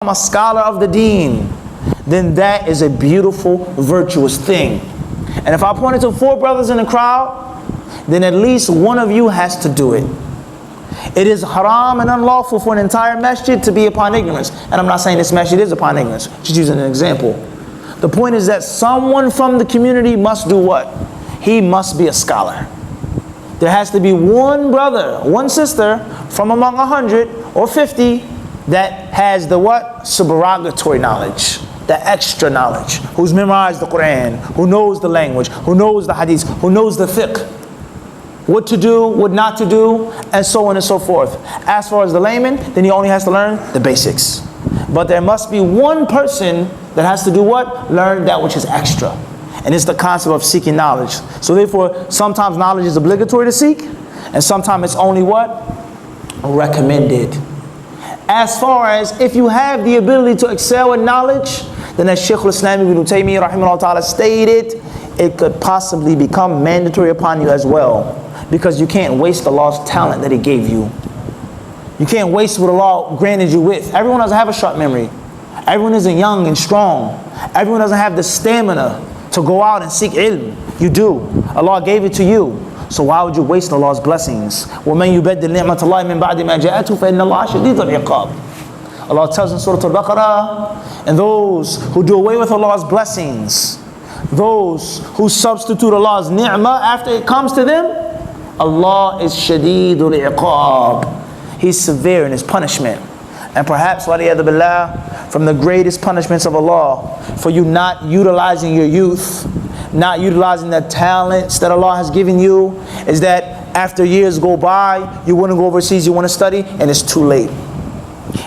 a scholar of the deen, then that is a beautiful, virtuous thing. And if I pointed to 4 brothers in the crowd, then at least one of you has to do it. It is haram and unlawful for an entire masjid to be upon ignorance. And I'm not saying this masjid is upon ignorance, just using an example. The point is that someone from the community must do what? He must be a scholar. There has to be one brother, one sister from among 100 or 50 that has the what? Supererogatory knowledge, the extra knowledge, who's memorized the Quran, who knows the language, who knows the hadith, who knows the fiqh, what to do, what not to do, and so on and so forth. As far as the layman, then he only has to learn the basics. But there must be one person that has to do what? Learn that which is extra. And it's the concept of seeking knowledge. So therefore, sometimes knowledge is obligatory to seek, and sometimes it's only what? Recommended. As far as if you have the ability to excel in knowledge, then as Shaykh al-Islam ibn Taymiyyah rahimahullah ta'ala stated, it could possibly become mandatory upon you as well. Because you can't waste Allah's talent that He gave you. You can't waste what Allah granted you with. Everyone doesn't have a short memory. Everyone isn't young and strong. Everyone doesn't have the stamina to go out and seek ilm. You do. Allah gave it to you. So why would you waste Allah's blessings? وَمَنْ يُبَدِّلْ نِعْمَةَ اللَّهِ مِنْ بَعْدِ مَا جَاءَتْهُ فَإِنَّ اللَّهَ شَدِيدُ الْعِقَابِ. Allah tells in Surah Al-Baqarah, and those who do away with Allah's blessings, those who substitute Allah's ni'mah after it comes to them, Allah is shadidul iqab. He's severe in His punishment. And perhaps, waliyadu billah, from the greatest punishments of Allah, for you not utilizing your youth, not utilizing the talents that Allah has given you, is that after years go by, you want to go overseas, you want to study, and it's too late.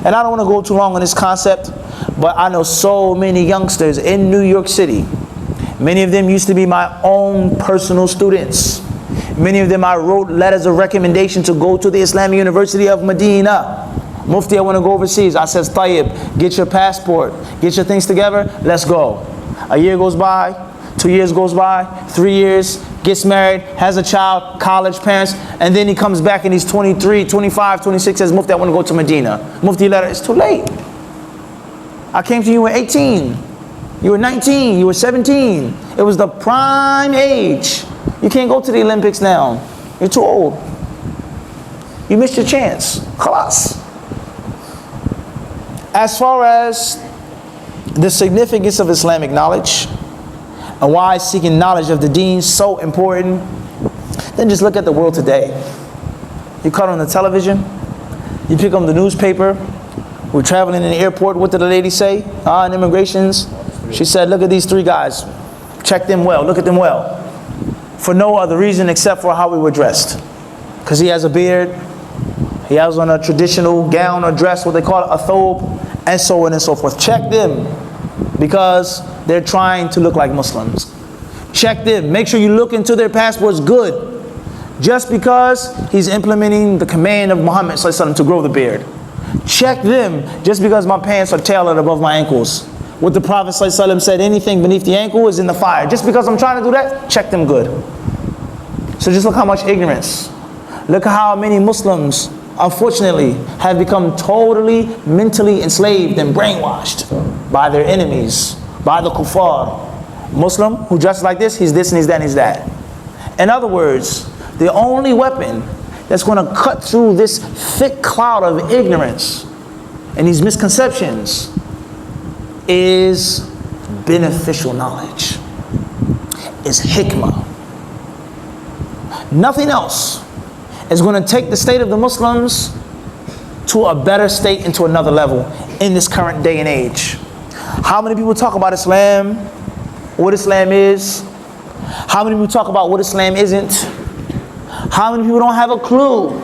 And I don't want to go too long on this concept, but I know so many youngsters in New York City. Many of them used to be my own personal students. Many of them I wrote letters of recommendation to go to the Islamic University of Medina. Mufti, I want to go overseas. I says, Tayyib, get your passport, get your things together, let's go. A year goes by, 2 years goes by, 3 years, gets married, has a child, college, parents, and then he comes back and he's 23, 25, 26, says, Mufti, I want to go to Medina. Mufti letter, it's too late. I came to you at 18. You were 19, you were 17. It was the prime age. You can't go to the Olympics now. You're too old. You missed your chance. Khalas. As far as the significance of Islamic knowledge and why seeking knowledge of the deen is so important, then just look at the world today. You cut on the television, you pick up the newspaper, we're traveling in the airport, what did the lady say? In immigrations, she said, look at these 3 guys, check them well, look at them well. For no other reason except for how we were dressed. Because he has a beard, he has on a traditional gown or dress, what they call it, a thobe, and so on and so forth. Check them, because they're trying to look like Muslims. Check them, make sure you look into their passports good. Just because he's implementing the command of Muhammad ﷺ to grow the beard. Check them, just because my pants are tailored above my ankles. What the Prophet ﷺ said, anything beneath the ankle is in the fire. Just because I'm trying to do that, check them good. So just look how much ignorance. Look how many Muslims, unfortunately, have become totally mentally enslaved and brainwashed by their enemies, by the kuffar. Muslim who dresses like this, he's this and he's that and he's that. In other words, the only weapon that's going to cut through this thick cloud of ignorance and these misconceptions is beneficial knowledge, is hikmah. Nothing else is going to take the state of the Muslims to a better state and to another level in this current day and age. How many people talk about Islam, what Islam is? How many people talk about what Islam isn't? How many people don't have a clue?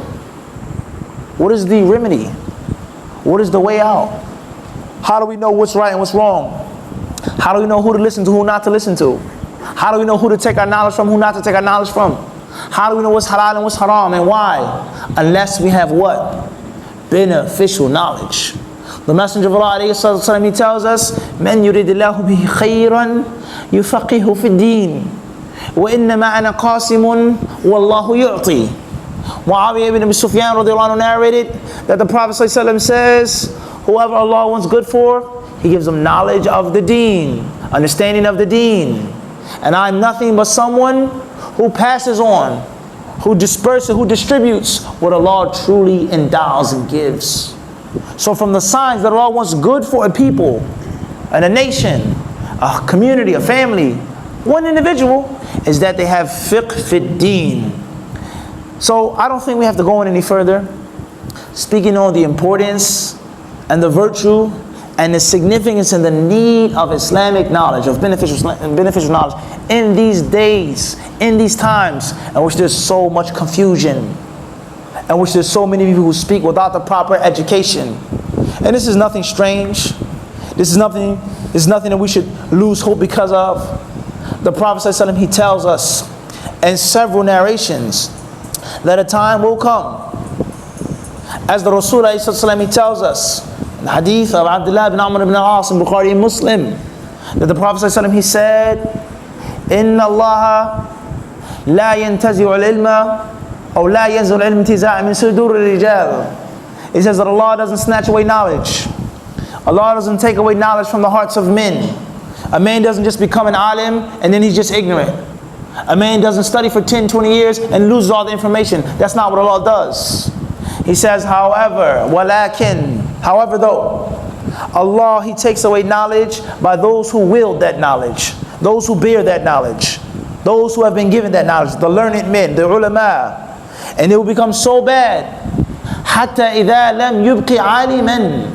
What is the remedy? What is the way out? How do we know what's right and what's wrong? How do we know who to listen to, who not to listen to? How do we know who to take our knowledge from, who not to take our knowledge from? How do we know what's halal and what's haram and why? Unless we have what? Beneficial knowledge. The Messenger of Allah ﷺ, he tells us, "Man yuridillahu bihi khayran yufaqihu fi din, wa inna ma'ana qasimun wallahu yu'ti." Muawiyah ibn Abi Sufyan radiallahu anhu narrated that the Prophet ﷺ says, whoever Allah wants good for, He gives them knowledge of the deen, understanding of the deen. And I'm nothing but someone who passes on, who disperses, who distributes what Allah truly endows and gives. So from the signs that Allah wants good for a people, and a nation, a community, a family, one individual, is that they have fiqh fit deen. So I don't think we have to go on any further. Speaking on the importance and the virtue and the significance and the need of Islamic knowledge, of beneficial knowledge in these days, in these times in which there's so much confusion, in which there's so many people who speak without the proper education. And this is nothing strange. This is nothing that we should lose hope because of. The Prophet ﷺ, he tells us in several narrations that a time will come, as the Rasul ﷺ, he tells us in the Hadith of Abdullah ibn Amr ibn al-As in Bukhari and Muslim, that the Prophet ﷺ, he said, Inna Allah la yantazi'u al-ilma aw la yanzul al-ilm intiza'a min sudur al-rijal. He says that Allah doesn't snatch away knowledge. Allah doesn't take away knowledge from the hearts of men. A man doesn't just become an alim and then he's just ignorant. A man doesn't study for 10, 20 years and loses all the information. That's not what Allah does. He says, however though, Allah, He takes away knowledge by those who wield that knowledge, those who bear that knowledge, those who have been given that knowledge, the learned men, the ulama. And it will become so bad. حَتَّى إِذَا لَمْ يُبْقِ عَالِمًا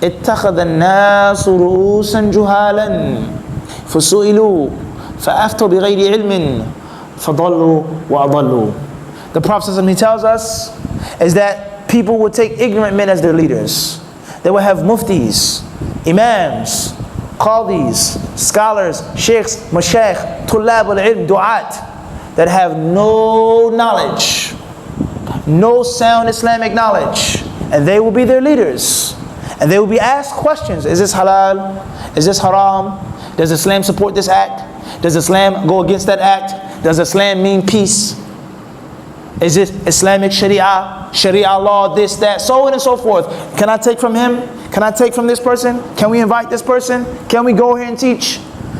اتخذ الناس رؤوسا جهالا فسئلوا فأفتوا بغير علم فضلوا وأضلوا. The Prophet, he tells us, is that people would take ignorant men as their leaders. They would have muftis, imams, qadis, scholars, sheikhs, mashayikh, tulab al-ilm, du'at, that have no knowledge, no sound Islamic knowledge, and they will be their leaders. And they will be asked questions. Is this halal? Is this haram? Does Islam support this act? Does Islam go against that act? Does Islam mean peace? Is it Islamic Sharia? Sharia law, this, that, so on and so forth. Can I take from him? Can I take from this person? Can we invite this person? Can we go here and teach?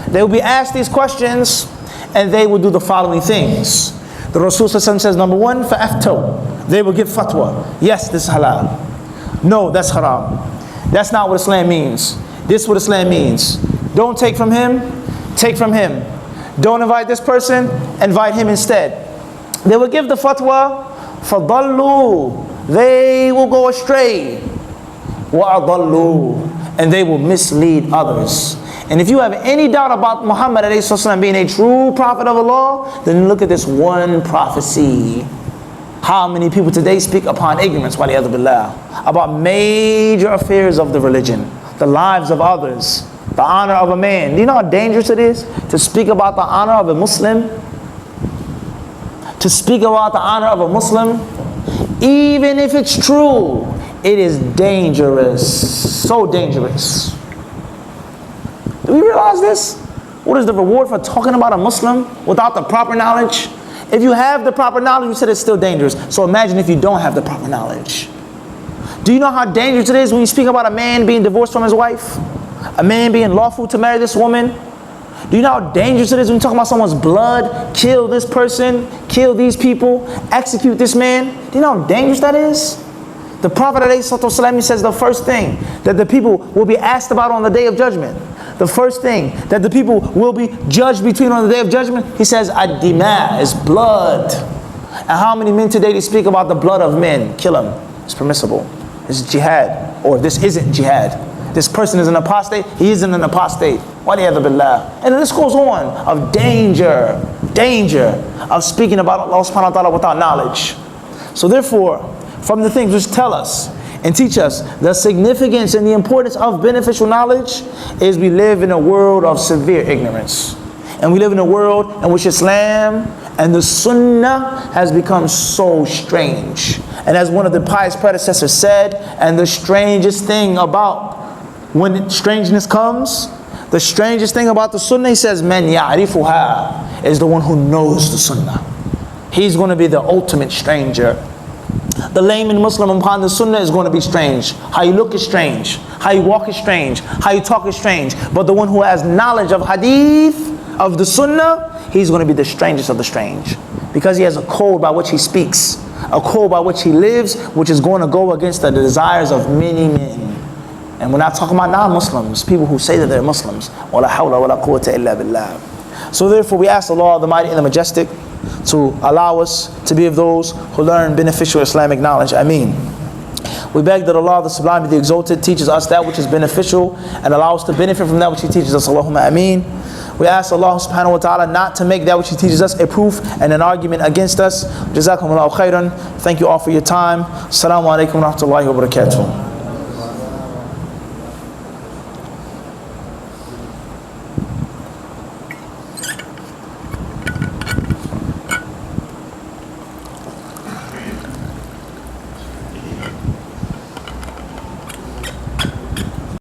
They will be asked these questions and they will do the following things. The Rasul says, number one, فَأَفْتَوْا. They will give fatwa. Yes, this is halal. No, that's haram. That's not what Islam means. This is what Islam means. Don't take from him, take from him. Don't invite this person, invite him instead. They will give the fatwa, فَضَلُّوا. They will go astray. وَأَضَلُّوا. And they will mislead others. And if you have any doubt about Muhammad being a true prophet of Allah, then look at this one prophecy. How many people today speak upon ignorance, waliyadu billah, about major affairs of the religion, the lives of others, the honor of a man. Do you know how dangerous it is to speak about the honor of a Muslim? To speak about the honor of a Muslim, even if it's true, it is dangerous, so dangerous. Do we realize this? What is the reward for talking about a Muslim without the proper knowledge? If you have the proper knowledge, you said it's still dangerous. So imagine if you don't have the proper knowledge. Do you know how dangerous it is when you speak about a man being divorced from his wife? A man being lawful to marry this woman? Do you know how dangerous it is when you talk about someone's blood? Kill this person, kill these people, execute this man. Do you know how dangerous that is? The Prophet ﷺ says the first thing that the people will be asked about on the Day of Judgment, the first thing that the people will be judged between on the Day of Judgment, he says, ad-dima, is blood. And how many men today speak about the blood of men? Kill him. It's permissible. This is jihad. Or this isn't jihad. This person is an apostate. He isn't an apostate. Waliyadu billah. And this goes on of danger of speaking about Allah subhanahu wa ta'ala without knowledge. So therefore, from the things which tell us and teach us the significance and the importance of beneficial knowledge is we live in a world of severe ignorance. And we live in a world in which Islam and the Sunnah has become so strange. And as one of the pious predecessors said, and the strangest thing about when strangeness comes, the strangest thing about the Sunnah, he says, man ya'rifuha, is the one who knows the Sunnah. He's going to be the ultimate stranger. The layman Muslim upon the sunnah is going to be strange. How you look is strange. How you walk is strange. How you talk is strange. But the one who has knowledge of hadith, of the sunnah, he's going to be the strangest of the strange. Because he has a code by which he speaks. A code by which he lives, which is going to go against the desires of many men. And we're not talking about non-Muslims, people who say that they're Muslims. وَلَا حَوْلَ وَلَا قُوَّةَ إِلَّا بِاللَّهِ. So therefore we ask Allah the Mighty and the Majestic to allow us to be of those who learn beneficial Islamic knowledge. Ameen. We beg that Allah, the Sublime, the Exalted, teaches us that which is beneficial and allow us to benefit from that which He teaches us. Allahumma ameen. We ask Allah subhanahu wa ta'ala not to make that which He teaches us a proof and an argument against us. Jazakumullahu khairan. Thank you all for your time. Assalamu alaikum wa rahmatullahi wa barakatuh.